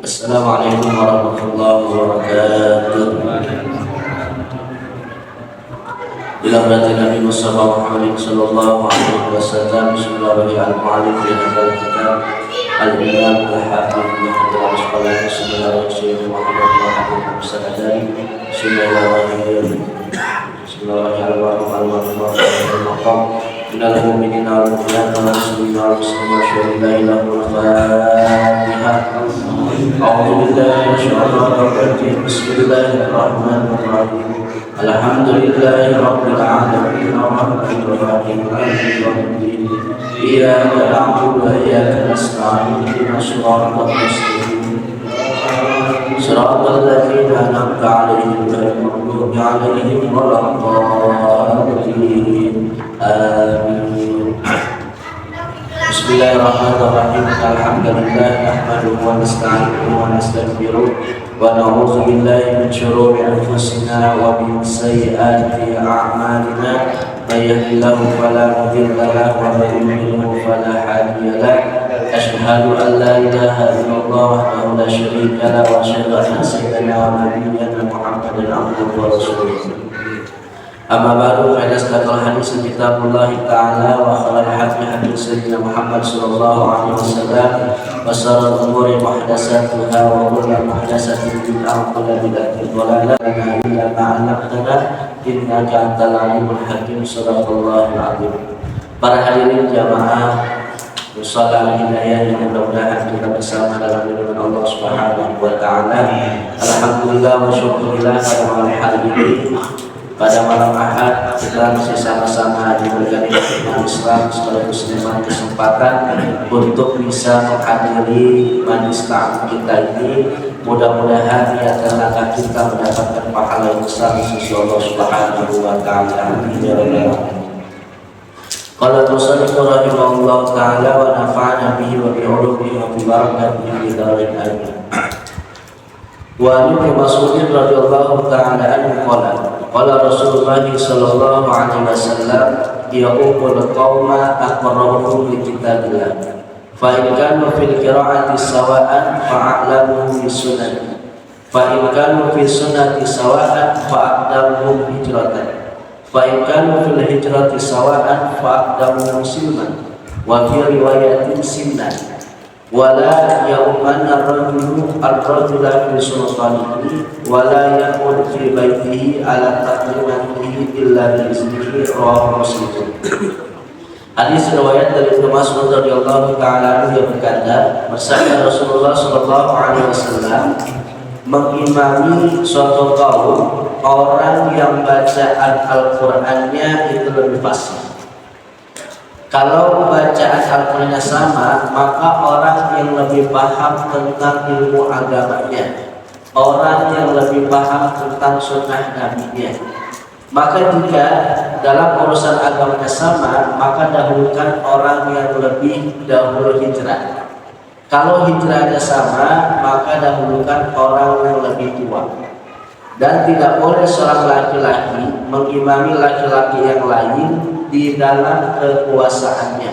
Assalamualaikum warahmatullahi wabarakatuh. Bila berarti Nabi Mustafa Muhammad sallallahu alaihi wasallam Bismillahirrahmanirrahim di antara kitab Al-Imam Al-Hafiz yang telah sekolah Bismillahirrahmanirrahim Muhammad Musadari Bismillahirrahmanirrahim Bismillahirrahmanirrahim Innal mu'minina wal mu'minat wal muslimina wal muslimat syahida lahumul Fatihah. A'udzu billahi minasyaitonir rajim. Bismillahirrahmanirrahim. Alhamdulillahi rabbil alamin arrahmanir rahim maliki yaumiddin. Iyyaka na'budu wa iyyaka nasta'in ihdinas siratal mustaqim. Siratal ladzina an'amta 'alaihim ghairil maghdubi 'alaihim waladdallin. Amin. Bismillahirrahmanirrahim. Alhamdulillah nahmaduhu wa nasta'inuhu wa nastaghfiruh wa na'udzu billahi min shururi anfusina wa min sayyiati a'malina. May yahdihillahu fala mudilla lahu wa may yudlil fala hadiya lahu. Asyhadu an la ilaha illallah wahdahu la syarika lahu wa asyhadu anna sayyidana wa nabiyyana Muhammadan abduhu wa rasuluh. Amma ba'du fa asdaqal hadits kitabullah ta'ala wa khairul hadits sayyidina Muhammad sallallahu alaihi wasallam wa sharral umuri muhdatsatuha wa kullu muhdatsatin bid'ah wa kullu bid'atin dhalalah illa ma 'allamtana innaka antal alimul hakim. Shadaqallahul azim. Para hadirin jamaah musalla hidayah yang mudah-mudahan kita bersama dalam lindungan Allah Subhanahu wa taala. Alhamdulillah wa syukurillah pada malam hari ini. Pada malam Ahad kita masih sama-sama diberikan nikmat Islam sekaligus nikmat kesempatan untuk bisa menghadiri majelis ta'lim kita ini. Mudah-mudahan niat dan langkah kita mendapatkan pahala yang besar di sisi Allah Subhanahu wa taala. Amin ya rabbal alamin. Qala musannif rahimahullah taala wa nafa'ana bihi wa bi ulumihi wa bi barakatihi fi darin amin. Wa an Ibnu Mas'ud radhiyallahu ta'ala anhu qala Rasulullah sallallahu alaihi wasallam yaqul qauma aqra'uhum li kitabillah fa in kanu fil qira'ati sawa'an fa'lamuhum bis sunnah fa in kanu fi sunnati sawa'an fa'lamuhum hijratan fa in kanu fil hijrati sawa'an fa'lamuhum silman wa fi riwayatin sinnan wala yaumanna ar-rajula fi sultanihi wala yaqul fi baitihi ala taqlimatihi illa bi iznihi rawahu Muslim. Hadis riwayat dari Ibnu Mas'ud radhiyallahu taala anhu yang berkata, bersabda Rasulullah sallallahu alaihi wasallam, mengimami suatu kaum orang yang bacaan Al-Qur'annya itu lebih fasih. Kalau bacaan Al-Qur'annya sama, maka orang yang lebih paham tentang ilmu agamanya, orang yang lebih paham tentang sunnah nabinya. Maka jika dalam urusan agamanya sama, maka dahulukan orang yang lebih dahulu hijrah. Kalau hijrahnya sama, maka dahulukan orang yang lebih tua. Dan tidak boleh seorang laki-laki mengimami laki-laki yang lain di dalam kekuasaannya,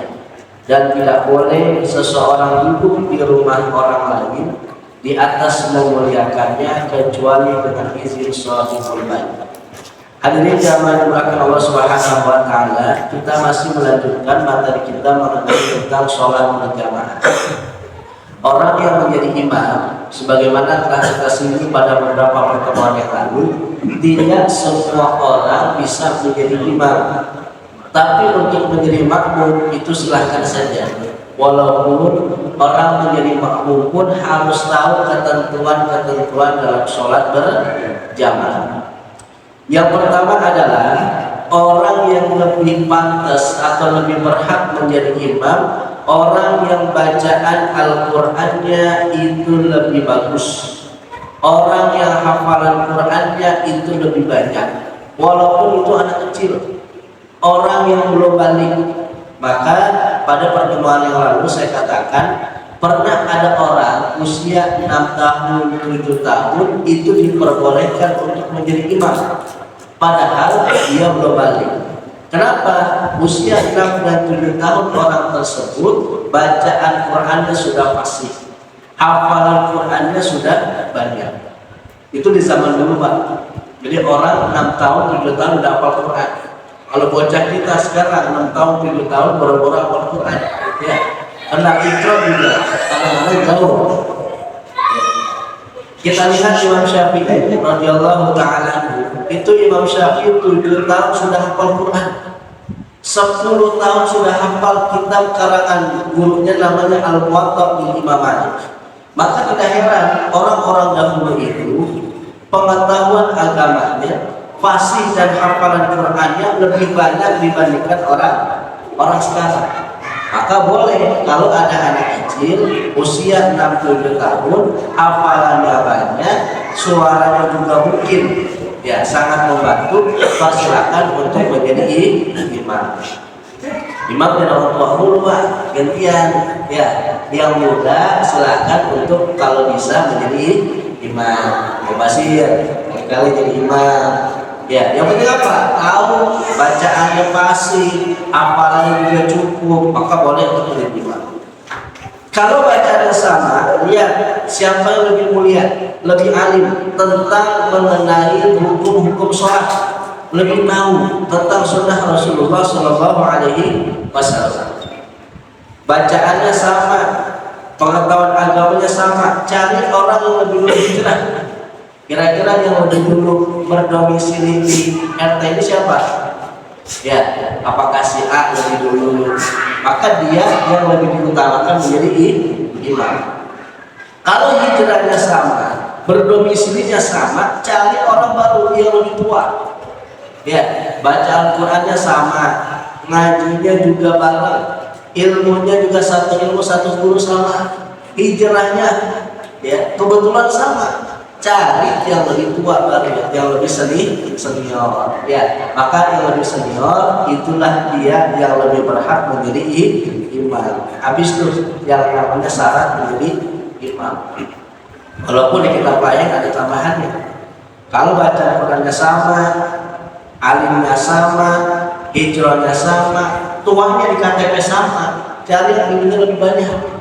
dan tidak boleh seseorang duduk di rumah orang lain di atas memuliakannya kecuali dengan izin shahidul bait. Hadirin jamaah dimulakan Allah Subhanahu wa taala, kita masih melanjutkan materi kita mengenai tentang sholat berjamaah. Orang yang menjadi imam, sebagaimana telah kita singgung pada beberapa pertemuan yang lalu, tidak semua orang bisa menjadi imam. Tapi untuk menjadi makmum itu silahkan saja. Walaupun orang menjadi makmum pun harus tahu ketentuan-ketentuan dalam sholat berjamaah. Yang pertama adalah orang yang lebih pantas atau lebih berhak menjadi imam, orang yang bacaan Al-Qur'annya itu lebih bagus, orang yang hafalan Qur'annya itu lebih banyak, walaupun itu anak kecil, orang yang belum balik. Maka pada pertemuan yang lalu saya katakan, pernah ada orang usia 6 tahun, 7 tahun itu diperbolehkan untuk menjadi imam, padahal dia belum balik. Kenapa? Usia 6 dan 7 tahun orang tersebut bacaan Qurannya sudah fasih, hafalan Qurannya sudah banyak. Itu di zaman dulu, Pak. Jadi orang 6 tahun 7 tahun udah hafal Quran. Kalau bocah kita sekarang 6 tahun 7 tahun baru-baru hafal Quran. Ya, anak Ikra juga kadang-kadang jauh. Kita lihat Imam Syafi'i radhiyallahu taala, itu Imam Syafi'i 7 tahun sudah hafal Quran. 10 tahun sudah hafal kitab karangan gurunya namanya Al-Muwatta di Imam Malik. Maka tidak heran orang-orang dahulu itu pengetahuan agamanya, fasih dan hafalan Qurannya lebih banyak dibandingkan orang sekarang. Maka boleh kalau ada anak kecil usia 6-7 tahun, hafalannya banyak, suaranya juga mungkin ya sangat membantu, persilakan untuk menjadi imam. Imam dan orang tua dulu, Pak, gantian ya. Yang muda silakan untuk kalau bisa menjadi imam. Ya Basir, kali jadi imam. Ya, yang penting apa? Tahu bacaannya pasti, hafalannya juga cukup, maka boleh untuk menjadi imam. Kalau bacaannya sama, lihat siapa yang lebih mulia, lebih alim tentang mengenai hukum-hukum sholat, lebih tahu tentang sunnah Rasulullah Shallallahu Alaihi Wasallam. Bacaannya sama, pengetahuan agamanya sama. Cari orang yang lebih dulu hijrah. Kira-kira yang lebih dulu berdomisili di RT ini siapa? Ya, apakah si A lebih dulu? Maka dia yang lebih diutamakan menjadi imam. Kalau hijrahnya sama, berdomisilinya sama, cari orang baru yang lebih tua. Ya, baca Al-Qurannya sama, ngajinya juga bareng, ilmunya juga satu ilmu, satu guru sama, hijrahnya ya kebetulan sama. Cari yang lebih tua baru, yang lebih senior ya. Maka yang lebih senior itulah dia yang lebih berhak menjadi imam. Habis itu yang namanya syarat menjadi imam. Walaupun di kitab lain ada tambahannya. Kalau baca Qurannya sama, alimnya sama, hijrahnya sama, tuanya di KTP sama, cari yang ilmunya lebih banyak.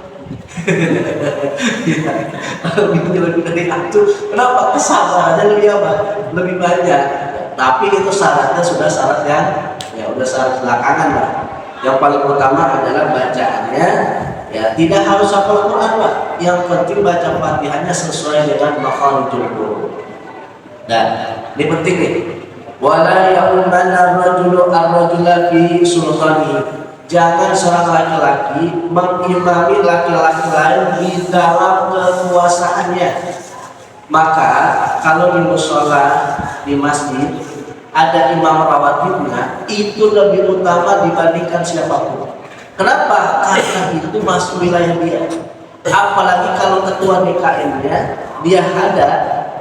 Lebih dari itu. Kenapa? Kesabarannya lebih apa? Lebih banyak. Tapi itu syaratnya sudah syarat yang ya udah syarat belakangan lah. Yang paling utama adalah bacaannya. Ya tidak harus hafal Quran, Pak. Yang penting baca Fatihahnya sesuai dengan makharijul huruf. Dan ini penting nih. Wala ya'umanna ar-rajulu ar-rajula fi sultani. Jangan seorang laki-laki mengimami laki-laki lain di dalam kekuasaannya. Maka kalau di mushola, di masjid ada imam rawatibnya, itu lebih utama dibandingkan siapapun. Kenapa? Karena itu masuk wilayah dia. Apalagi kalau ketua DKM-nya dia ada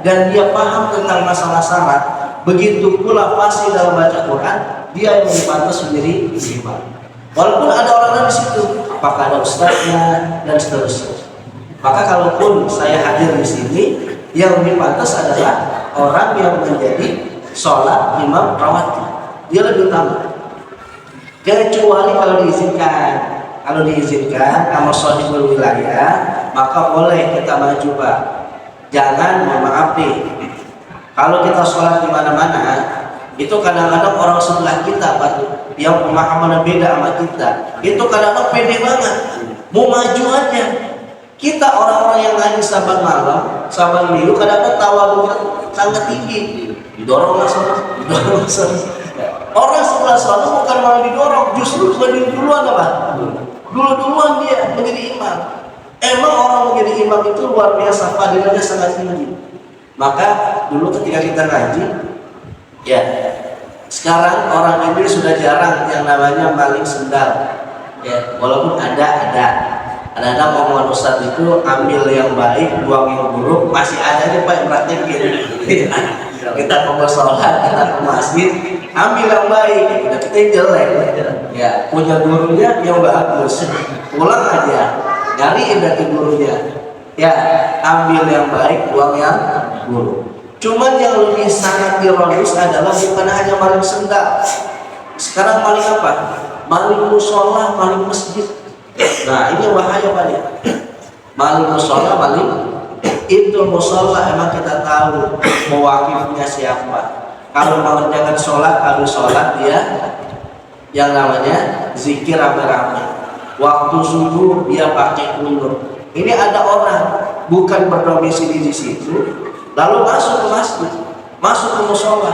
dan dia paham tentang masalah salat, begitu pula fasih dalam baca Quran, dia yang pantas menjadi imam. Walaupun ada orang di situ, apakah ada ustaznya dan seterusnya. Maka kalaupun saya hadir di sini, yang lebih pantas adalah orang yang menjadi sholat imam rawatib. Dia lebih utama. Kecuali kalau diizinkan. Kalau diizinkan sama sahibul wilayah, maka boleh kita maju, Pak. Jangan maaf nih. Kalau kita sholat di mana-mana, itu kadang-kadang orang sebelah kita, Pak, yang pemahamannya beda sama kita, itu kadang-kadang pede banget mau maju aja. Kita orang-orang yang ngaji saban malam, saban minggu, kadang-kadang tawadhunya sangat tinggi, didorong langsung. Orang sebelah sana bukan malah didorong, justru lebih duluan apa? Duluan dia menjadi imam. Emang orang menjadi imam itu luar biasa, fadilahnya sangat tinggi. Maka dulu ketika kita ngaji, ya, sekarang orang ini sudah jarang yang namanya maling sendal. Ya, walaupun ada omongan Ustadz itu ambil yang baik, buang yang buruk, masih ada aja Pak yang praktekin. Kita ke sholat, kita ke masjid, ambil yang baik, kita yang jelek. Ya, punya gurunya yang bagus, pulang aja, nyariin dari gurunya. Ya, ambil yang baik, buang yang buruk. Cuman yang lebih sangat ironis adalah bukan hanya maling sendal. Sekarang maling apa? Maling musola, maling masjid. Nah ini bahaya banyak. Maling musola, maling itu musola emang kita tahu mewakilnya siapa. Kalau mengerjakan sholat, kalau sholat dia yang namanya zikir rame-rame. Waktu subuh dia pakai kunut. Ini ada orang bukan berdomisili di situ, lalu masuk ke masjid, masuk ke musola.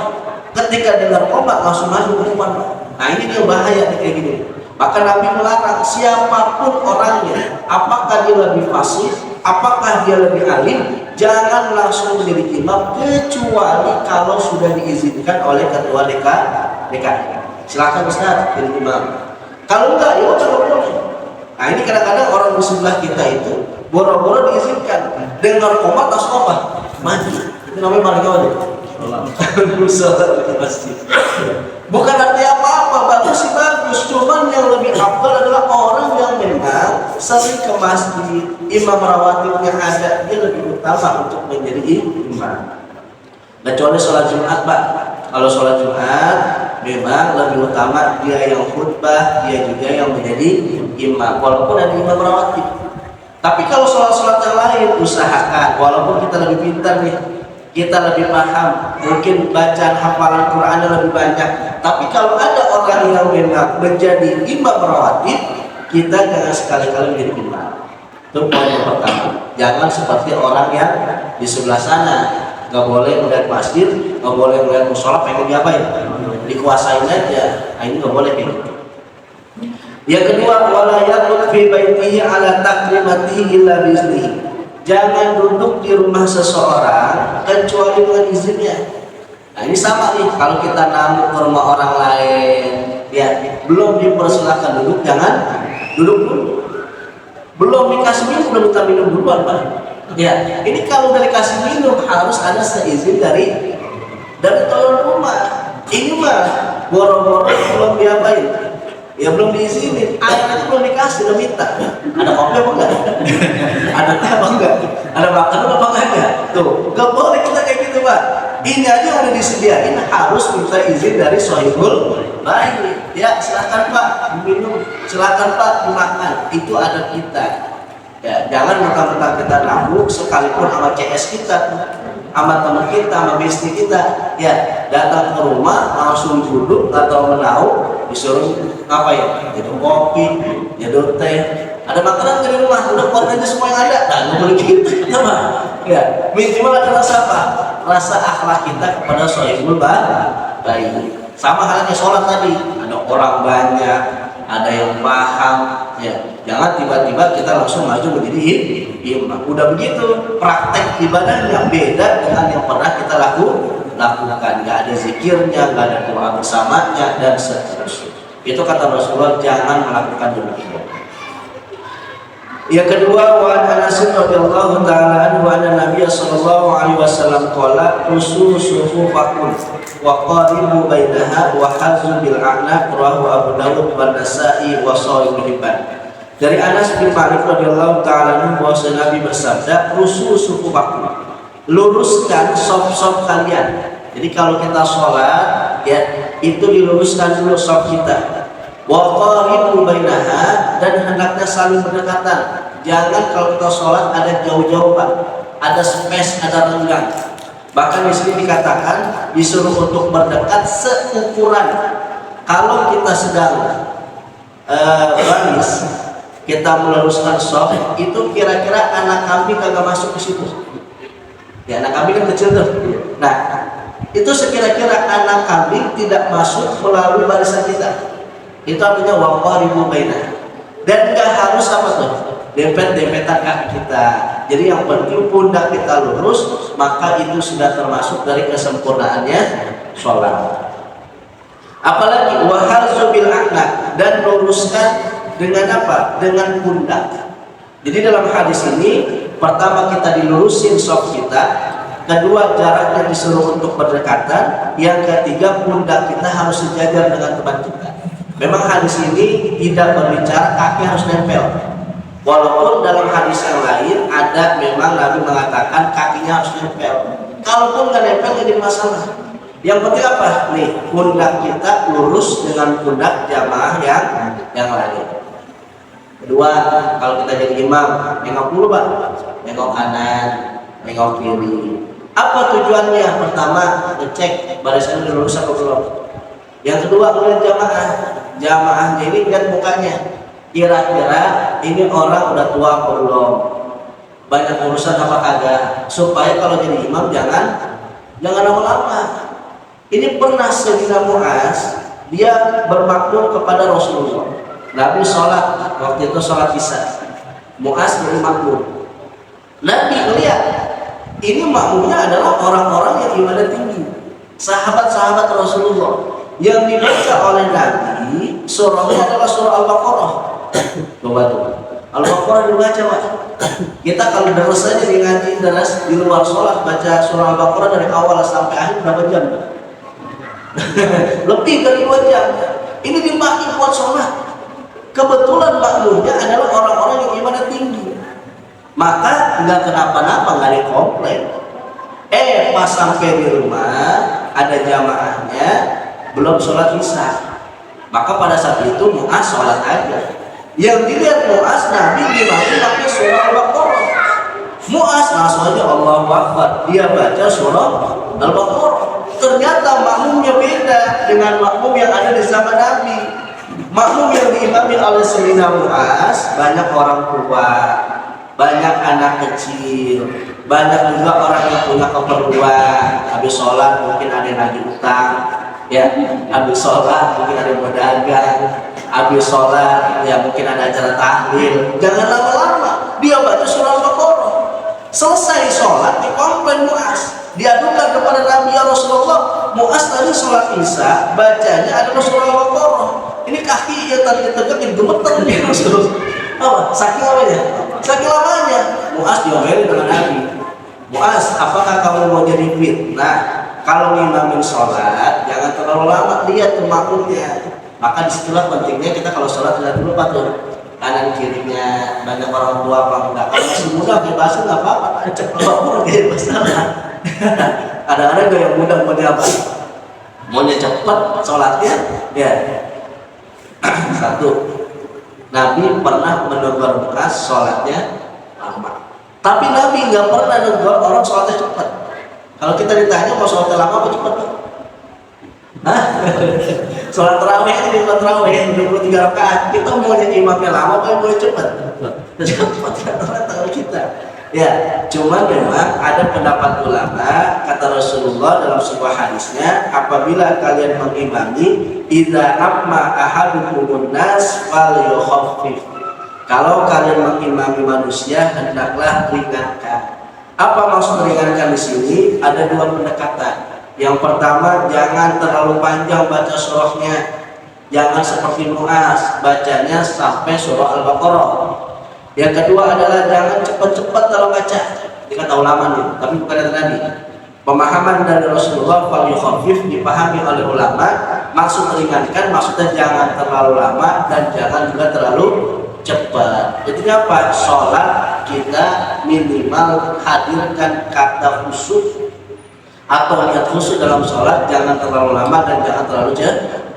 Ketika dengar qomat langsung masuk ke rumah. Nah ini dia bahaya nih kayak gini. Maka Nabi melarang siapapun orangnya, apakah dia lebih fasih, apakah dia lebih alim, jangan langsung menjadi imam kecuali kalau sudah diizinkan oleh ketua DKI. Silakan Ustaz jadi imam. Kalau enggak ya udah boleh. Nah ini kadang-kadang orang di sebelah kita itu boro-boro diizinkan dengar qomat langsung apa? Maju. Itu namanya maling apa? Sholat di masjid. Bukan artinya apa-apa, bagus sih bagus. Cuman yang lebih afdal adalah orang yang memang sering ke masjid, imam rawatibnya ada, dia lebih utama untuk menjadi imam. Kecuali sholat Jumat, Pak. Kalau sholat Jumat memang lebih utama dia yang khutbah, dia juga yang menjadi imam. Walaupun ada imam rawatib. Tapi kalau sholat-sholat yang lain usahakan, walaupun kita lebih pintar nih, kita lebih paham, mungkin bacaan hafalan Qurannya lebih banyak. Tapi kalau ada orang yang memang menjadi imam rawatib, kita jangan sekali-kali menjadi imam. Itu poin yang pertama. Jangan seperti orang yang di sebelah sana, nggak boleh melihat masjid, nggak boleh melihat musola, pengen diapain? Dikuasain aja. Nah, ini nggak boleh gitu. Yang kedua, wala yaqud fi baitihi ala takrimatihi illa biiznihi. Jangan duduk di rumah seseorang kecuali dengan izinnya. Nah ini sama nih, kalau kita namu ke rumah orang lain, ya belum dipersilakan duduk, jangan duduk dulu. Belum dikasih minum, belum minta minum duluan, Pak. Ya, ini kalau dari kasih minum harus ada seizin dari tuan rumah. Ini mah boro-boro belum diapain. Ya belum diizinin, air itu belum dikasih, udah minta. Ada kopi apa enggak? Ada teh apa enggak? Ada makanan apa enggak? Tuh, enggak boleh kita kayak gitu, Pak. Ini aja udah disediain, harus minta izin dari sohibul baik. Ya, silakan Pak minum, silakan Pak dimakan. Itu ada kita. Ya, jangan mentang-mentang kita nabuk sekalipun sama CS kita, sama teman kita, sama bisnis kita, ya datang ke rumah langsung duduk atau menau, disuruh apa ya? Jadul kopi, jadul teh, ada makanan dari rumah, udah buat aja semua yang ada. Nah, nggak boleh gitu, apa? Ya, minimal ada rasa apa? Rasa akhlak kita kepada sohibul baik. Sama halnya sholat tadi, ada orang banyak, ada yang paham, ya jangan tiba-tiba kita langsung maju menjadi imam. Udah begitu praktek ibadahnya beda dengan yang pernah kita lakukan. Nggak ada zikirnya, nggak ada doa bersamanya dan seterusnya. Itu kata Rasulullah, jangan melakukan demikian. Yang kedua, wa Anas radhiyallahu taala anhu anna Nabiy sallallahu alaihi wasallam qala usul sufufakum wa qaribu bainaha wa hazu bil a'naq rawahu Abu Dawud wa Nasa'i wa Sahih Hibban. Dari Anas bin Malik radhiyallahu taala anhu bahwa Nabi bersabda, usul sufufakum, luruskan saf-saf kalian. Jadi kalau kita sholat, ya itu diluruskan dulu saf kita. Wa qaribu bainaha, dan hendaknya saling berdekatan. Jangan kalau kita sholat ada jauh-jauh, Pak, ada space, ada renggang. Bahkan di sini dikatakan disuruh untuk berdekat seukuran. Kalau kita sedang baris, kita meluruskan saf, itu kira-kira anak kambing kagak masuk ke situ. Ya anak kambing kan kecil tuh. Nah itu sekira-kira anak kambing tidak masuk melalui barisan kita. Itu artinya waqaribu bainah. Dan nggak harus apa tuh? Dempet-dempetan kaki kita. Jadi yang penting pundak kita lurus, maka itu sudah termasuk dari kesempurnaannya sholat. Apalagi waharzu bil a'naq, dan luruskan dengan apa? Dengan pundak. Jadi dalam hadis ini, pertama kita dilurusin shaf kita, kedua jaraknya disuruh untuk berdekatan, yang ketiga pundak kita harus sejajar dengan teman kita. Memang hadis ini tidak berbicara kaki harus nempel. Walaupun dalam hadis yang lain ada memang Nabi mengatakan kakinya harus nempel. Kalaupun nggak nempel jadi masalah. Yang penting apa? Nih, pundak kita lurus dengan pundak jamaah yang lain. Kedua, kalau kita jadi imam, nengok dulu Pak, nengok kanan, nengok kiri. Apa tujuannya? Pertama, ngecek barisan lurus atau belum. Yang kedua, melihat jamaahnya ini lihat mukanya. Kira-kira ini orang udah tua atau belum? Banyak urusan apa kagak? Supaya kalau jadi imam jangan lama-lama. Ini pernah Sayyidina Mu'az, dia bermakmum kepada Rasulullah. Nabi sholat, waktu itu sholat isya. Mu'az jadi makmum. Nabi melihat, ini makmumnya adalah orang-orang yang ibadah tinggi, sahabat-sahabat Rasulullah. Yang dibaca oleh Nabi, surahnya adalah surah Al-Baqarah. Coba tuh, Al-Baqarah dibaca Pak. Kita kalau deras saja di ngaji deras di luar sholat baca surah Al-Baqarah dari awal sampai akhir berapa jam? Lebih dari 2 jam. Ini dipakai buat sholat. Kebetulan makmumnya adalah orang-orang yang ibadah tinggi, maka nggak kenapa-napa, nggak dikomplain. Pas sampai di rumah ada jamaahnya belum sholat isya, maka pada saat itu Mu'az sholat aja. Yang dilihat Mu'az, Nabi dimaki pakai surah Al-Baqarah. Mu'az langsung aja Allahu Akbar, dia baca surah Al-Baqarah. Ternyata makmumnya beda dengan makmum yang ada di zaman Nabi. Makmum yang diimami oleh Sayyidina Mu'az banyak orang tua, banyak anak kecil, banyak juga orang yang punya keperluan. Habis sholat mungkin ada yang lagi utang, ya. Habis sholat mungkin ada yang berdagang. Habis sholat ya mungkin ada acara tahlil. Jangan lama-lama, dia baca surah Al-Baqarah. Selesai sholat dikomplain Mu'az, diadukan kepada Nabi, ya Rasulullah, Mu'az tadi sholat isya bacanya adalah surah Al-Baqarah. Ini kaki yang tadi ditegak jadi gemeter nih Rasulullah. Apa? Saking lamanya? Saking lamanya Mu'az diomelin dengan Nabi. Mu'az, apakah kamu mau jadi fitnah? Kalau ngimamin sholat jangan terlalu lama, lihat tuh makmumnya. Maka disitulah pentingnya kita kalau sholat lihat dulu Pak tuh kanan kirinya, banyak orang tua apa enggak. Kalau masih muda kayak bahasa nggak apa-apa, cek pelopor kayak masalah. Kadang-kadang gue yang muda mau apa? Maunya cepet sholatnya, ya. Satu, Nabi pernah menegur Mu'az sholatnya lama. Tapi Nabi nggak pernah negur orang sholatnya cepat. Kalau kita ditanya mau sholatnya lama apa cepat? Hah? Sholat tarawih ini sholat tarawih 23 rakaat. Kita mau jadi imamnya lama apa mau cepat? Cepat kalau kita. Ya, cuma memang ada pendapat ulama, kata Rasulullah dalam sebuah hadisnya, apabila kalian mengimami, idza amma ahadukumun nas falyukhaffif. Kalau kalian mengimami manusia, hendaklah ringankan. Apa maksud ringankan di sini? Ada 2 pendekatan. Yang pertama, jangan terlalu panjang baca surahnya. Jangan seperti Mu'az, bacanya sampai surah Al-Baqarah. Yang kedua adalah jangan cepat-cepat kalau baca. Ini kata ulama nih, tapi bukan dari Nabi. Pemahaman dari Rasulullah fal yukhaffif dipahami oleh ulama, maksud ringankan maksudnya jangan terlalu lama dan jangan juga terlalu cepat. Jadi apa? Sholat kita minimal hadirkan kata khusyuk atau niat khusyuk dalam sholat, jangan terlalu lama dan jangan terlalu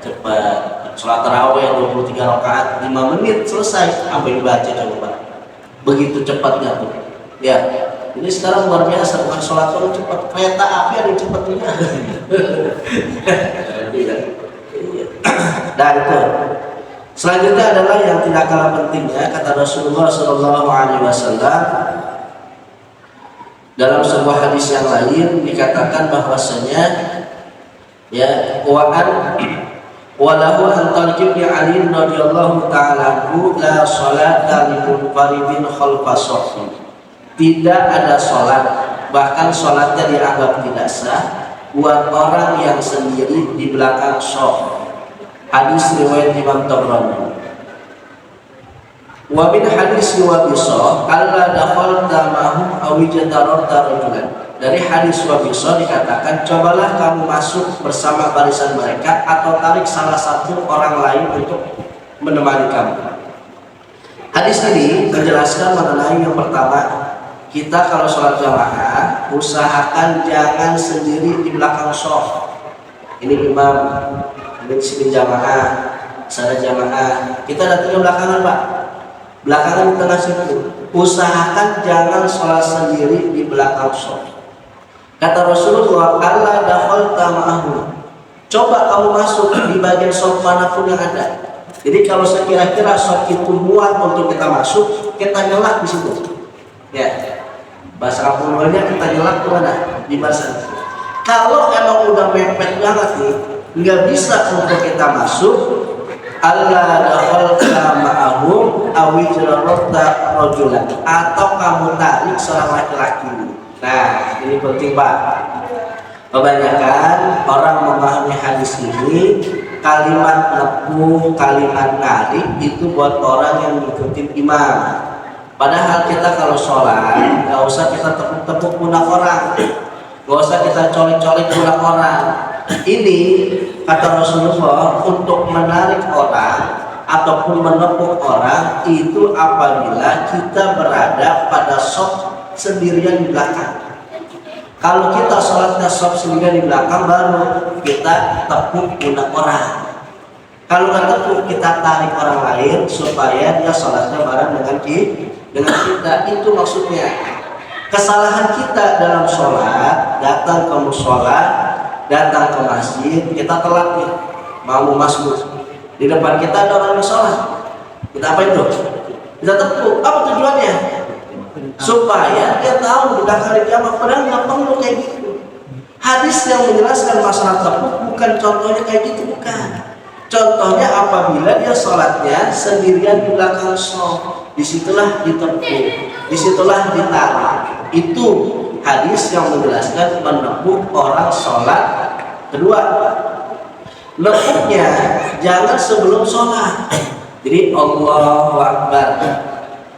cepat. Sholat tarawih 23 rakaat 5 menit selesai, apa yang dibaca coba? Begitu cepatnya tuh. Ya, ini sekarang luar biasa, bukan sholat terlalu cepat, kereta api ada yang cepat juga. Dan itu selanjutnya adalah yang tidak kalah pentingnya, kata Rasulullah SAW dalam sebuah hadis yang lain dikatakan bahwasanya ya walahu an Talib bin Ali radhiyallahu ta'ala la salata limun faridin khalfa shaffi. Tidak ada salat, bahkan salatnya dianggap tidak sah buat orang yang sendiri di belakang shaf. Hadis riwayat Imam Tabrani. Wa min hadis Wabisa alla dakhalta mahum aw jatarat rajulan. Dari hadis Wabisa dikatakan, cobalah kamu masuk bersama barisan mereka atau tarik salah satu orang lain untuk menemani kamu. Hadis ini menjelaskan mengenai yang pertama, kita kalau sholat jamaah usahakan jangan sendiri di belakang shaf. Ini imam, ini sini jamaah, sana jamaah. Kita datangnya belakangan Pak, belakangan di tengah situ. Usahakan jangan sholat sendiri di belakang shop. Kata Rasulullah, Allah dakhalta ma'ahu. Coba kamu masuk di bagian shop manapun yang ada. Jadi kalau sekira-kira shop itu muat untuk kita masuk, kita nyelak di situ. Ya, bahasa Arabnya kita nyelak ke mana? Di bahasa. Kalau emang udah mepet banget nih, nggak bisa untuk kita masuk. Allah dakhalta ma'ahu awijrarota rojulan, atau kamu tarik seorang laki-laki. Nah, ini penting Pak. Kebanyakan orang memahami hadis ini, kalimat nepuh, kalimat narik itu buat orang yang ngikutin imam. Padahal kita kalau sholat nggak usah kita tepuk-tepuk pundak orang, nggak usah kita colek-colek pundak orang. Ini kata Rasulullah, untuk menarik orang ataupun menepuk orang itu apabila kita berada pada shop sendirian di belakang. Kalau kita sholatnya shop sendirian di belakang, baru kita tepuk pundak orang. Kalau nggak tepuk, kita tarik orang lain supaya dia sholatnya bareng dengan kita. Itu maksudnya. Kesalahan kita dalam sholat, datang ke mushola, datang ke masjid, kita telat nih, mau masuk. Di depan kita ada orang yang sholat, kita apa itu? Kita tepuk. Apa tujuannya? Supaya dia tahu di hari kiamat. Padahal nggak perlu kayak gitu. Hadis yang menjelaskan masalah tepuk bukan contohnya kayak gitu, bukan. Contohnya apabila dia sholatnya sendirian di belakang shop, disitulah ditepuk, disitulah ditarik. Itu hadis yang menjelaskan menepuk orang sholat. Kedua, nepuknya jangan sebelum sholat. Jadi Allahu Akbar,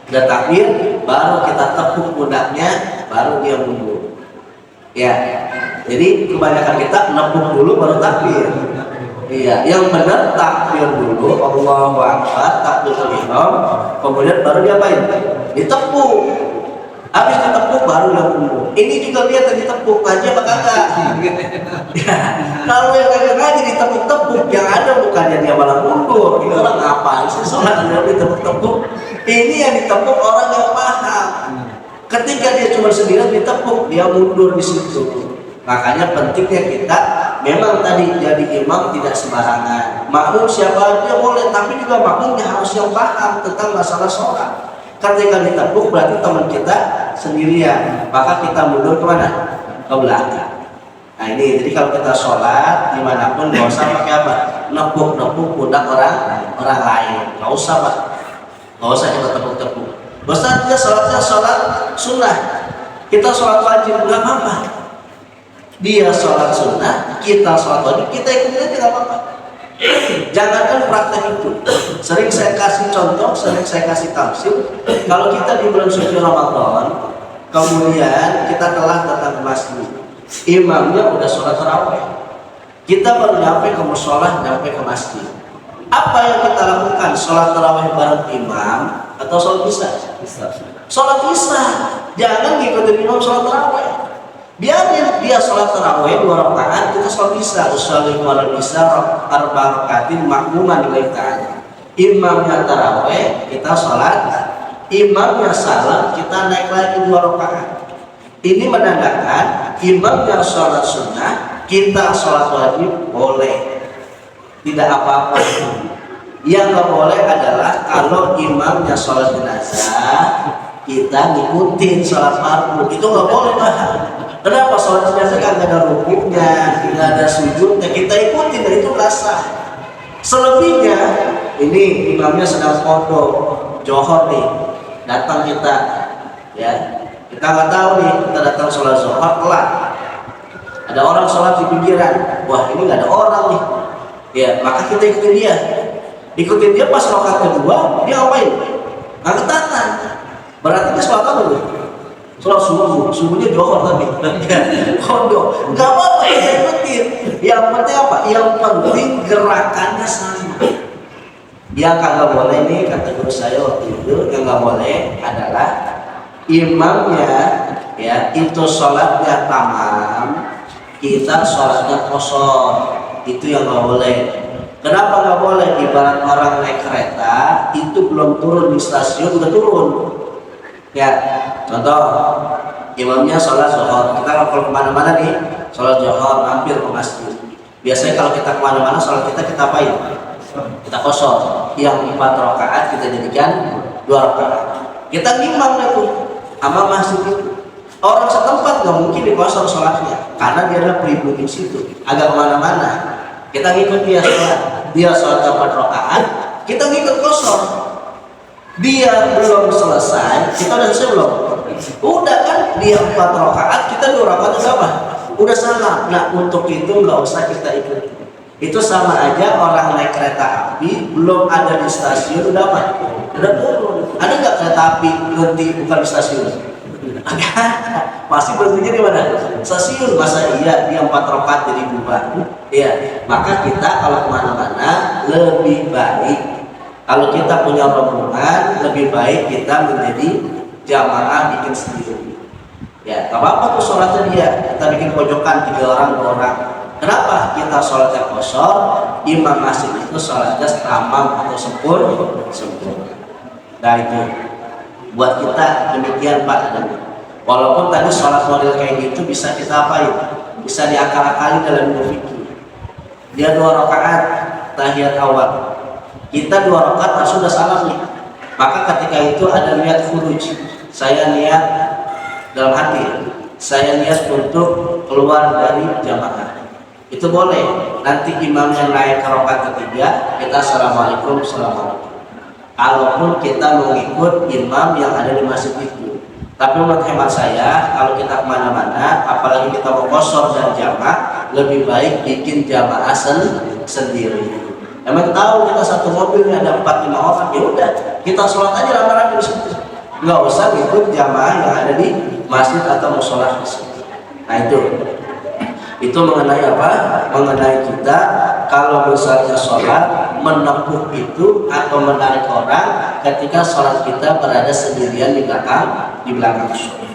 udah takbir, baru kita tepuk pundaknya, baru dia mundur. Ya, jadi kebanyakan kita nepuk dulu baru takbir. Iya, yang benar takbir dulu, Allahu Akbar, takbiratul ihram, kemudian baru diapain? Ditepuk. Habis ditepuk baru dia mundur. Ini juga lihat tadi ditepuk aja apa kagak? Ya, kalau yang kagak ngaji ditepuk-tepuk, yang ada bukannya dia malah mundur. Ini orang ngapain sih sholat dia ditepuk-tepuk? Ini yang ditepuk orang yang paham. Ketika dia cuma sendirian ditepuk, dia mundur di situ. Makanya pentingnya kita memang tadi jadi imam tidak sembarangan. Makmum siapa aja boleh, tapi juga makmumnya harus yang paham tentang masalah sholat. Ketika ditepuk berarti teman kita sendirian, maka kita mundur kemana? Ke belakang. Nah ini, jadi kalau kita sholat dimanapun nggak usah pakai apa? Nepuk-nepuk pundak orang lain. Nggak usah Pak. Nggak usah kita tepuk-tepuk. Besar dia sholatnya sholat sunnah, kita sholat wajib nggak apa-apa. Dia sholat sunnah, kita sholat wajib, kita ikutin aja nggak apa-apa. Jangankan praktek itu. Sering saya kasih contoh, sering saya kasih tafsir. Kalau kita di bulan suci Ramadan, kemudian kita telah datang ke masjid, imamnya udah sholat tarawih, kita baru nyampe ke musholah, nyampe ke masjid. Apa yang kita lakukan? Sholat tarawih bareng imam atau sholat isya? Sholat isya. Jangan ngikutin imam sholat tarawih. Biarin dia sholat tarawih 2 rakaat, kita sholat isya. Ushalimu ala isya arba rakaatin makmuman lillahi ta'ala. Imamnya tarawih, kita sholat. Imamnya salam, kita naik lagi 2 rakaat. Ini menandakan imamnya sholat sunnah, kita sholat wajib boleh. Tidak apa-apa. Yang nggak boleh adalah kalau imamnya sholat jenazah, kita ngikutin sholat fardu, itu nggak boleh Pak. Kenapa? Sholat jenazah kan nggak ada rukuknya, nggak ada sujudnya, kita ikutin, dan itu rasa. Selebihnya, ini imamnya sedang kodok, johor nih, datang kita, ya kita nggak tahu nih, kita datang sholat zuhur telat, ada orang sholat di pinggiran, wah ini nggak ada orang nih, ya maka kita ikutin dia pas rakaat kedua, dia apain? Angkat tangan, berarti dia sholat apa tuh? Sholat subuhnya johor tadi, kodok, nggak apa-apa kita ikutin. Yang penting apa? Yang penting gerakannya sama. Yang kagak boleh nih, kata guru saya waktu itu, yang nggak boleh adalah imamnya ya itu sholatnya tamam, kita sholatnya kosor. Itu yang nggak boleh. Kenapa nggak boleh? Ibarat orang naik kereta, itu belum turun di stasiun udah turun. Ya, contoh imamnya sholat zuhur. Kita kalau kemana-mana nih, sholat zuhur mampir ke masjid. Biasanya kalau kita kemana-mana sholat kita apain? Kita kosor. Yang 4 rakaat kita jadikan 2 rakaat. Kita ngimam itu sama masjid itu. Orang setempat nggak mungkin dikosor sholatnya, karena dia adalah pribumi situ, agak kemana-mana. Kita ngikut dia sholat 4 rakaat, kita ngikut kosor. Dia belum selesai, kita udah selesai belum? Udah kan, dia 4 rakaat, kita 2 rakaat udah apa? Udah salah. Nah untuk itu nggak usah kita ikut. Itu sama aja orang naik kereta api, belum ada di stasiun udah apa? Udah turun. Ada nggak kereta api berhenti bukan di stasiun? Pasti berhentinya di mana? Stasiun. Masa iya dia 4 rakaat jadi bubar? Iya. Maka kita kalau kemana-mana lebih baik, kalau kita punya rombongan, lebih baik kita menjadi jamaah bikin sendiri. Ya, tak apa-apa tuh sholatnya dia. Kita bikin pojokan 3 orang 2 orang. Kenapa? Kita sholatnya kosor, imam masjid itu sholatnya tamam atau sempurna. Nah itu buat kita demikian Pak adanya. Walaupun tadi sholat model kayak gitu bisa kita apain? Bisa diakal-akali dalam berfikir. Dia 2 rakaat tahiyat awal, kita 2 rakaat sudah salam nih. Maka ketika itu ada niat khuruj. Saya niat dalam hati, saya niat untuk keluar dari jamaah. Itu boleh. Nanti imamnya naik ke rakaat ketiga, kita assalamualaikum, assalamualaikum. Kalaupun kita mau ikut imam yang ada di masjid itu. Tapi menurut hemat saya, kalau kita kemana-mana, apalagi kita mau kosor dan jamaah, lebih baik bikin jamaah sendiri. Emang tahu kita satu mobil ada 4-5 orang, ya udah kita sholat aja rame-rame di situ. Nggak usah ikut jamaah yang ada di masjid atau musola di situ. Nah itu mengenai apa? Mengenai kita kalau misalnya sholat menempuh itu atau menarik orang ketika sholat kita berada sendirian di belakang sholat.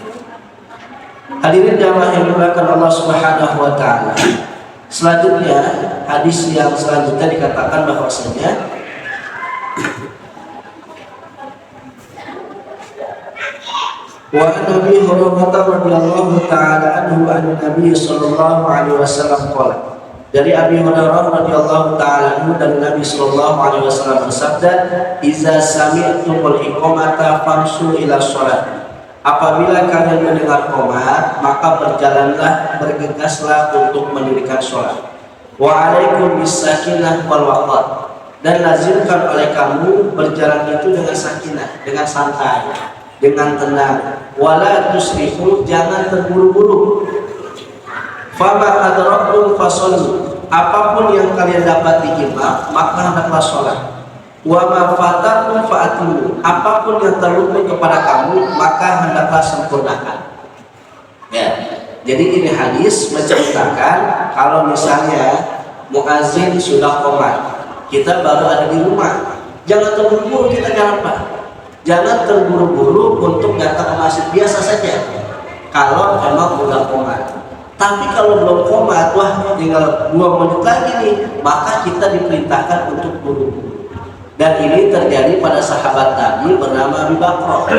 Hadirin jamaah yang dimuliakan Allah Subhanahu wa taala. Selanjutnya hadis yang selanjutnya dikatakan bahwasanya wa Nabi Hurairah radhiyallahu taala anhu an Nabi sallallahu alaihi wasallam qala. Dari Abi Hurairah radhiyallahu taala anhu dan Nabi sallallahu alaihi wasallam bersabda, "Idza sami'tumul iqamata famshu ila shalah." Apabila kalian mendengar qomat, maka berjalanlah, bergegaslah untuk mendirikan sholat. Wa alaikum bisakinah wal waqar. Dan lazimkan oleh kamu berjalan itu dengan sakinah, dengan santai, dengan tenang. Wala tusrifu, jangan terburu-buru. Fama adraktum fasallu. Apapun yang kalian dapat di imam, maka hendaklah sholat. Wa ma fatakum fa'atimu. Apapun yang terluput kepada kamu, maka hendaklah sempurnakan. Ya. Jadi ini hadis menceritakan kalau misalnya muazin sudah qomat, kita baru ada di rumah, jangan terburu-buru kita jalan Pak. Jangan terburu-buru untuk datang ke masjid, biasa saja. Kalau memang udah qomat. Tapi kalau belum qomat, wah tinggal 2 menit lagi nih, maka kita diperintahkan untuk buru-buru. Dan ini terjadi pada sahabat Nabi bernama Abi Bakr.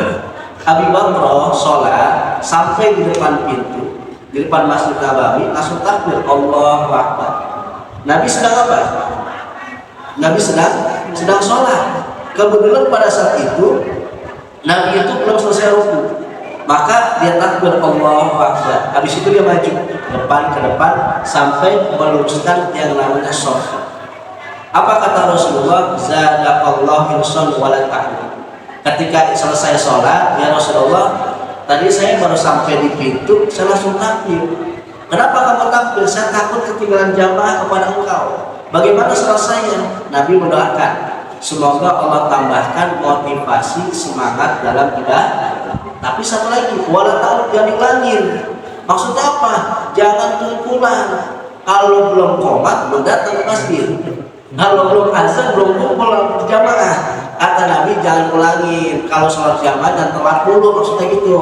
Abi Bakr sholat sampai di depan pintu, di depan Masjid Nabawi, langsung takbir Allahu Akbar. Nabi sedang apa? Nabi sedang sholat. Kebetulan pada saat itu Nabi itu belum selesai ruku, maka dia takbir Allahu Akbar. Habis itu dia maju ke depan sampai meluruskan yang namanya sholat. Apa kata Rasulullah? Zadaqallahu hirsan wala ta'ala. Ketika selesai sholat, ya Rasulullah, tadi saya baru sampai di pintu, saya langsung takbir. Kenapa kamu takbir? Saya takut ketinggalan jamaah kepada engkau. Bagaimana selesainya? Nabi mendoakan, semoga Allah tambahkan motivasi semangat dalam ibadah. Tapi satu lagi, wala ta'ala, jangan diulangin. Maksudnya apa? Jangan tunggulan. Kalau belum qomat, datang ke masjid. Kalau belum azan, belum kumpul jamaah, kata Nabi jangan ulangin. Kalau sholat jamaah dan telat dulu, maksudnya gitu.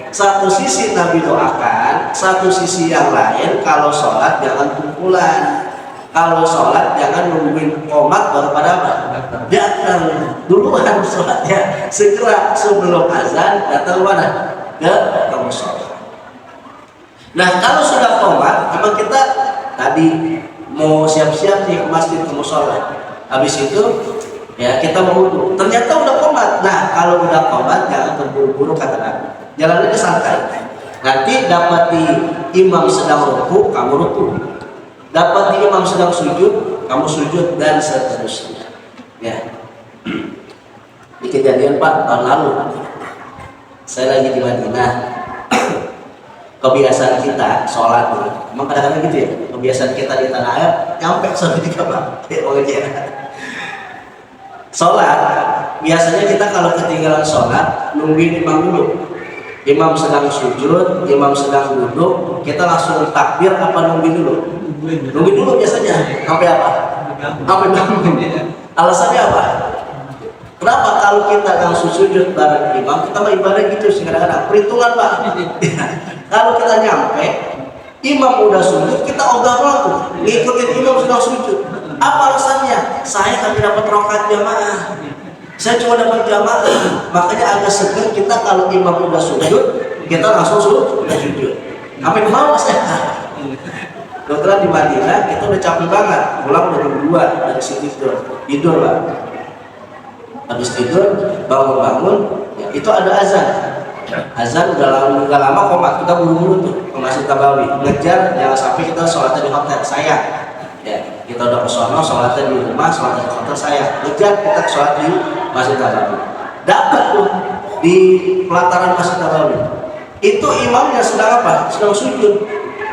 Satu sisi Nabi doakan, satu sisi yang lain kalau sholat jangan kumpulan. Kalau sholat jangan nungguin qomat baru pada apa? Datang duluan sholatnya, segera sebelum azan datang mana? Ke musola. Nah kalau sudah qomat, emang kita tadi mau siap-siap nih ke masjid ke musola. Habis itu ya kita mau wudu. Ternyata udah qomat. Nah kalau udah qomat jangan terburu-buru kata Nabi. Jalan aja santai. Nanti dapat di imam sedang ruku, kamu ruku. Dapat di imam sedang sujud, kamu sujud dan seterusnya. Ya. Ini kejadian Pak tahun lalu. Saya lagi di Madinah. Kebiasaan kita sholat dulu. Emang kadang-kadang gitu ya. Kebiasaan kita di tanah air nyampe sampai di kamar. Sholat biasanya kita kalau ketinggalan sholat nungguin imam dulu. Imam sedang sujud, imam sedang duduk, kita langsung takbir apa nungguin dulu? Nungguin dulu biasanya. Sampai apa? Sampai bangun. Alasannya apa? Kenapa kalau kita langsung sujud bareng imam, kita mah ibadah gitu sih kadang-kadang. Perhitungan Pak. Kalau kita nyampe, imam udah sujud, kita ogah langsung ngikutin imam sedang sujud. Apa alasannya? Saya kami dapat rakaat jamaah. Saya cuma dapat jamaah. Makanya agak segan kita kalau imam udah sujud, kita langsung sujud. Sampai ke bawah saya. Dokter di Madinah kita udah capek banget. Pulang udah jam 2 dari sini tidur Pak. Habis tidur bangun-bangun, ya, itu ada azan. Azan udah lama komat, kita buru-buru tuh ke Masjid Nabawi, ngejar jangan sampai kita sholatnya di hotel saya. Ya, kita udah ke sono, sholatnya di rumah, sholatnya di hotel saya. Ngejar kita sholat di Masjid Nabawi. Dapat tuh di pelataran Masjid Nabawi. Itu imamnya sedang apa? Sedang sujud.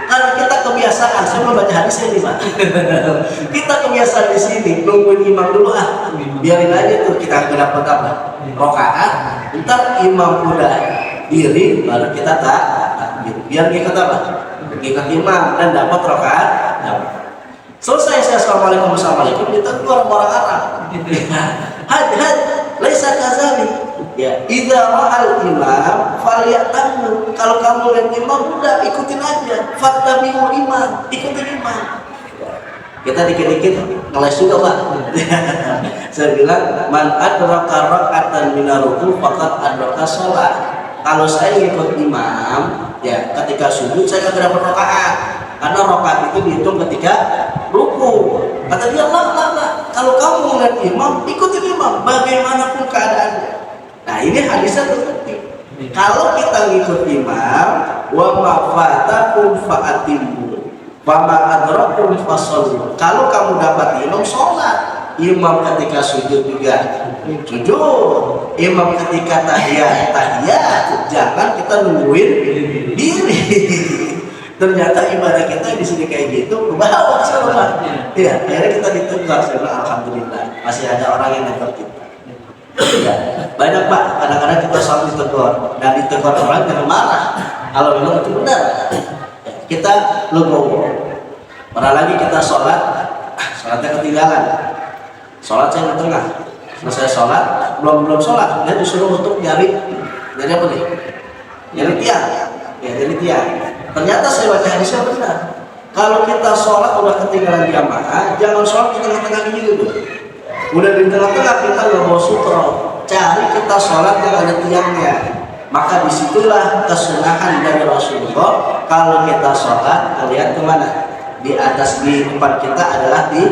Karena kita kebiasaan, saya belum baca hadis ini Pak. Kita kebiasaan di sini nungguin imam dulu biarin aja tuh kita nggak dapat apa rokaat. Ntar imam udah diri baru kita takbir. Biar ngikut apa? Ngikut imam dan dapat rokaat. Selesai saya assalamualaikum kita keluar orang Arab. Had laisa kazali. Ya, idza ra'al imam falyatammu. Kalau kamu lihat imam udah ikutin aja. Fattabi'u imam, ikutin imam. Kita dikit-dikit ngeles juga Pak. Saya bilang man adraka raka'atan minar ruku faqad adraka shalah. Kalau saya ikut imam, ya ketika sujud saya enggak dapat rakaat. Karena rakaat itu dihitung ketika ruku. Kata dia, lah. Kalau kamu melihat imam, ikutin imam bagaimanapun keadaannya. Nah ini hadisnya penting. Kalau kita ngikut imam, wa ma fatakum fa'atimmu, wa ma adrakum fasallu. Kalau kamu dapat imam sholat, imam ketika sujud juga sujud, imam ketika tahiyat, jangan kita nungguin diri. Ternyata ibadah kita di sini kayak gitu, bawa sama. Iya, akhirnya kita ditegur. Alhamdulillah, masih ada orang yang negur kita. Ya, banyak Pak, kadang-kadang kita selalu ditegur dan ditegur orang jangan marah kalau memang itu benar. Kita legowo. Pernah lagi kita sholatnya ketinggalan. Sholat saya di tengah. Selesai sholat, belum sholat, dia disuruh untuk nyari apa nih? Nyari tiang. Ya, nyari tiang. Ternyata saya baca hadisnya benar. Kalau kita sholat udah ketinggalan jamaah, jangan sholat di tengah-tengah gitu. Udah di tengah-tengah kita nggak bawa sutro, cari kita sholat yang ada tiangnya. Maka disitulah kesunahan dari Rasulullah. Kalau kita sholat, lihat kemana? Di atas di depan kita adalah di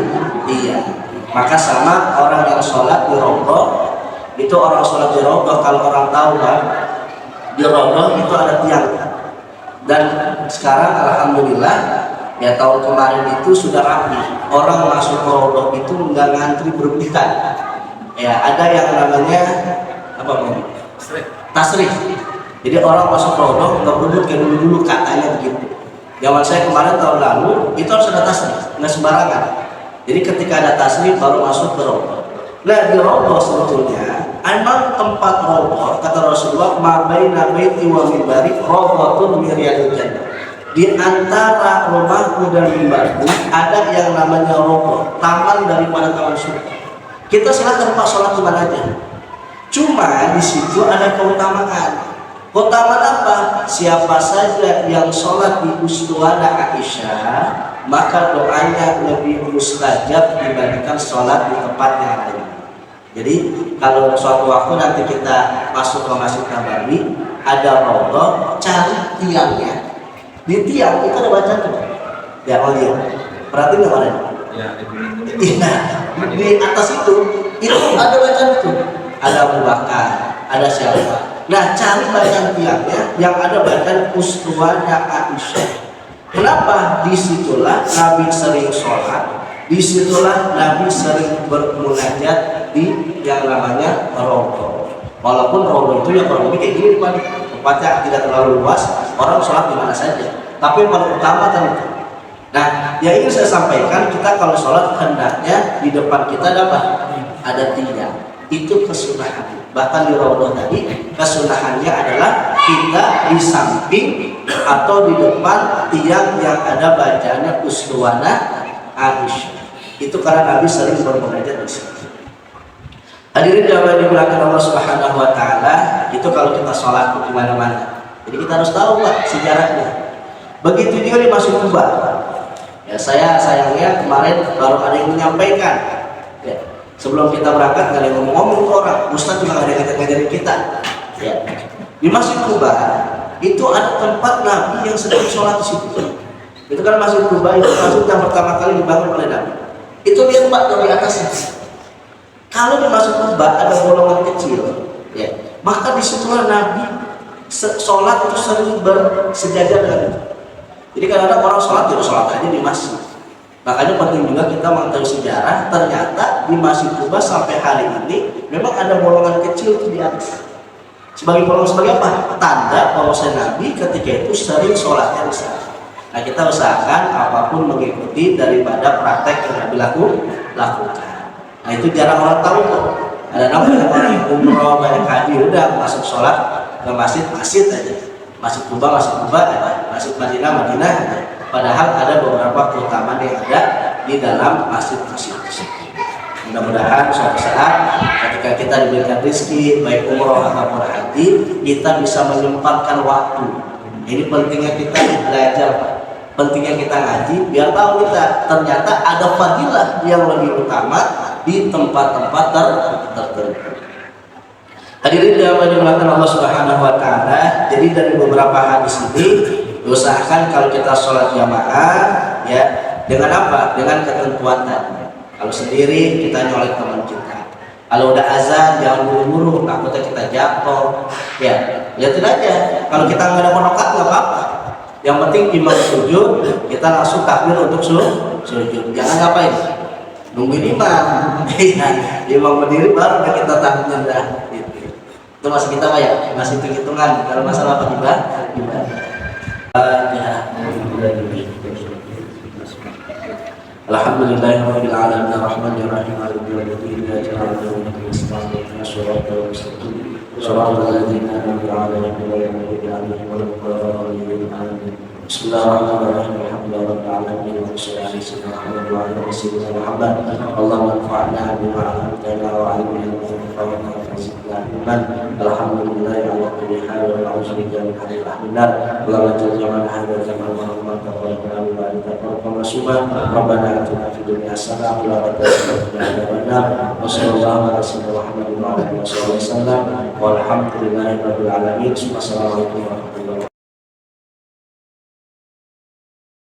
tiang. Maka sama orang yang sholat di roboh, itu orang sholat di roboh. Kalau orang tahu kan, di roboh itu ada tiang. Dan sekarang alhamdulillah ya tahun kemarin itu sudah rapi. Orang masuk roboh itu nggak ngantri berebutan. Ya ada yang namanya apa namanya? Tasrih. Jadi orang masuk roboh nggak berebut kayak dulu katanya begitu. Zaman saya kemarin tahun lalu itu harus ada tasrih, nggak sembarangan. Jadi ketika ada tasrih baru masuk ke roboh. Nah di roboh sebetulnya emang tempat roboh kata Rasulullah ma baina baiti wa mimbarik robohtun miryadul jannah. Di antara rumahku dan mimbarku ada yang namanya roboh, taman daripada taman surga. Kita silakan Pak sholat di mana aja. Cuma di situ ada keutamaan. Keutamaan apa? Siapa saja yang sholat di Ustuwana Aisyah maka doanya lebih mustajab dibandingkan sholat di tempat yang lain. Jadi kalau suatu waktu nanti kita masuk ke Masjid Nabawi, ada raudhah, cari tiangnya. Di tiang itu ada bacaan tuh. Ya, oh iya. Perhatiin nggak kemarin? Ya, di atas itu ada bacaan itu. Ada Abu Bakar, ada siapa. Nah, cari bacaan tiangnya yang ada bacaan usruhnya Aisyah. Kenapa? Disitulah Nabi sering sholat, disitulah Nabi sering bermunajat di yang namanya raudhah. Walaupun raudhah itu ya kurang lebih kayak gini Pak, tempatnya tidak terlalu luas, orang sholat di mana saja. Tapi yang paling utama kan itu. Nah, yang ingin saya sampaikan, kita kalau sholat hendaknya di depan kita ada apa? Ada tiang. Itu kesunahan. Bahkan di raudhah tadi kesunahannya adalah kita di samping atau di depan tiang yang ada bacaannya usruhana Aisyah. Itu karena Nabi sering bermunajat di situ. Hadirin yang dimuliakan Allah Subhanahu wa taala, itu kalau kita sholat di mana-mana. Jadi kita harus tahu Pak sejarahnya. Begitu juga di Masjid Kuba. Ya, saya sayangnya kemarin baru ada yang menyampaikan. Ya, sebelum kita berangkat nggak ada yang ngomong-ngomong ke orang. Ustaz juga nggak ada yang ngajarin kita. Ya. Di Masjid Kuba itu ada tempat Nabi yang sedang sholat di situ. Itu kan Masjid Kuba itu masjid yang pertama kali dibangun oleh Nabi. Itu lihat Pak dari atasnya. Kalau di Masjid Kuba ada bolongan kecil, ya, maka disitulah Nabi sholat itu sering bersejajar dengan itu. Jadi kadang-kadang orang sholat itu sholat aja di masjid. Makanya penting juga kita mengetahui sejarah. Ternyata di Masjid Kuba sampai hari ini memang ada bolongan kecil di atas. Sebagai apa? Tanda bahwa Nabi ketika itu sering sholatnya di sana. Nah, kita usahakan apapun mengikuti daripada praktek yang Nabi lakukan. Nah, itu jarang orang tahu kok. Ada namanya orang umroh, banyak haji, udah masuk sholat ke masjid aja. Masjid Kuba, Masjid Madinah aja. Padahal ada beberapa keutamaan yang ada di dalam masjid-masjid tersebut. Mudah-mudahan suatu saat ketika kita diberikan rezeki baik umroh ataupun haji, kita bisa menyempatkan waktu. Ini pentingnya kita belajar, Pak. Pentingnya kita ngaji biar tahu kita ternyata ada fadilah yang lebih utama di tempat-tempat tertentu. Hadirin yang dimuliakan Allah Subhanahu wa taala, jadi dari beberapa hadis ini usahakan kalau kita sholat jamaah ya dengan apa? Dengan ketentuan tadi. Kalau sendiri kita nyolek teman kita. Kalau udah azan jangan buru-buru, takutnya kita jatuh. Ya, lihatin aja. Kalau kita nggak ada monokat nggak apa-apa. Yang penting imam sujud, kita langsung takbir untuk sujud. Jangan ngapain? Nungguin imam. Imam berdiri baru kita takbir dah. Itu masih kita Pak ya, masih hitung-hitungan kalau masalah apa ibadah. Alhamdulillahirabbil alamin arrahmanir rahim maliki yaumiddin iyyaka na'budu wa iyyaka nasta'in ihdinas siratal mustaqim siratal ladzina an'amta 'alaihim ghairil maghdubi 'alaihim waladdallin amin. Bismillahirrahmanirrahim. Alhamdulillahirabbil alamin wa sallallahu alaihi wasallam. Allahumma anfa'na bima 'allamtana wa 'allimna ma yanfa'una wa zidna ilman. Alhamdulillahi 'ala kulli hal wa na'udzu bika min hadhil ahminar. Allahumma taj'alna hadha zaman wa rahmatan wa barakatuh wa subhan. Rabbana atina fid dunya hasanah wa fil akhirati hasanah wa qina adzabannar. Wa sallallahu ala sayyidina Muhammadin wa alihi wasallam. Walhamdulillahirabbil alamin. Wassalamualaikum warahmatullahi wabarakatuh.